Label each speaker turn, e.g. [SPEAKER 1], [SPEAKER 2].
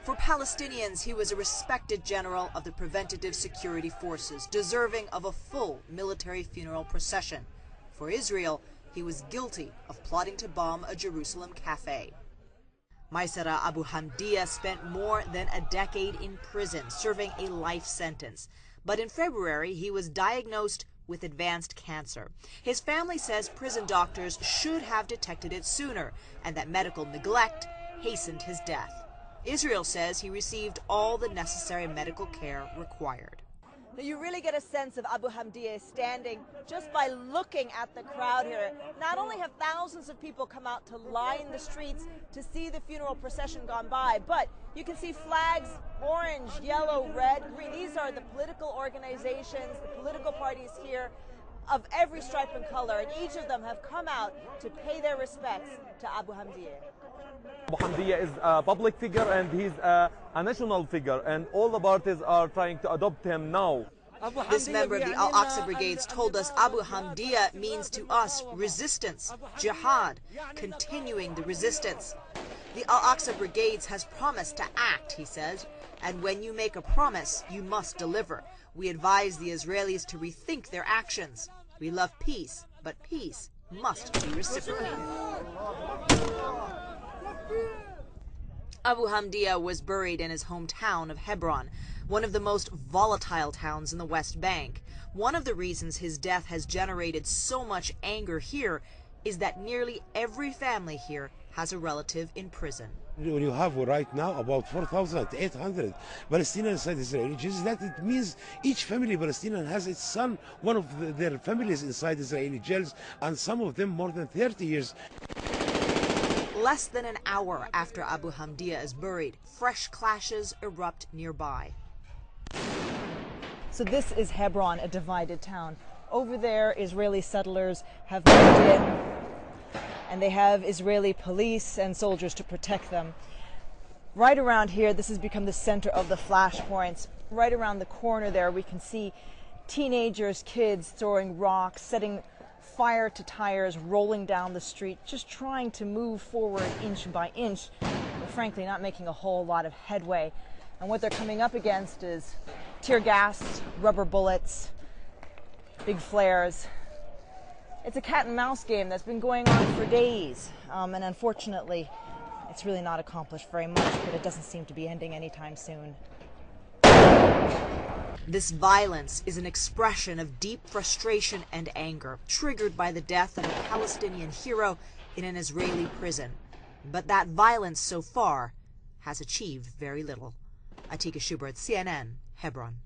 [SPEAKER 1] For Palestinians, he was a respected general of the Preventative Security Forces, deserving of a full military funeral procession. For Israel, he was guilty of plotting to bomb a Jerusalem cafe. Maysara Abu Hamdiya spent more than a decade in prison, serving a life sentence. But in February, he was diagnosed with advanced cancer. His family says prison doctors should have detected it sooner, and that medical neglect hastened his death. Israel says he received all the necessary medical care required.
[SPEAKER 2] You really get a sense of Abu Hamdiya standing just by looking at the crowd here. Not only have thousands of people come out to line the streets to see the funeral procession gone by, but you can see flags, orange, yellow, red, green. These are the political organizations, the political parties here of every stripe and color, and each of them have come out to pay their respects to Abu Hamdiya.
[SPEAKER 3] Abu Hamdiya is a public figure and he's a national figure, and all the parties are trying to adopt him now.
[SPEAKER 1] This member of the Al-Aqsa Brigades told us Abu Hamdiya means to us resistance, jihad, continuing the resistance. The Al-Aqsa Brigades has promised to act, he says, and when you make a promise, you must deliver. We advise the Israelis to rethink their actions. We love peace, but peace must be reciprocated. Abu Hamdiya was buried in his hometown of Hebron, one of the most volatile towns in the West Bank. One of the reasons his death has generated so much anger here is that nearly every family here has a relative in prison.
[SPEAKER 4] You have right now about 4,800 Palestinians inside Israeli jails. That it means each family Palestinian has its son, one of their families inside Israeli jails, and some of them more than 30 years.
[SPEAKER 1] Less than an hour after Abu Hamdiya is buried, fresh clashes erupt nearby.
[SPEAKER 2] So this is Hebron, a divided town. Over there, Israeli settlers have moved in, and they have Israeli police and soldiers to protect them. Right around here, this has become the center of the flashpoints. Right around the corner there, we can see teenagers, kids throwing rocks, setting fire to tires, rolling down the street, just trying to move forward inch by inch, but frankly not making a whole lot of headway. And what they're coming up against is tear gas, rubber bullets, big flares. It's a cat and mouse game that's been going on for days, and unfortunately it's really not accomplished very much, but it doesn't seem to be ending anytime soon.
[SPEAKER 1] This violence is an expression of deep frustration and anger, triggered by the death of a Palestinian hero in an Israeli prison. But that violence so far has achieved very little. Atika Shubert, CNN, Hebron.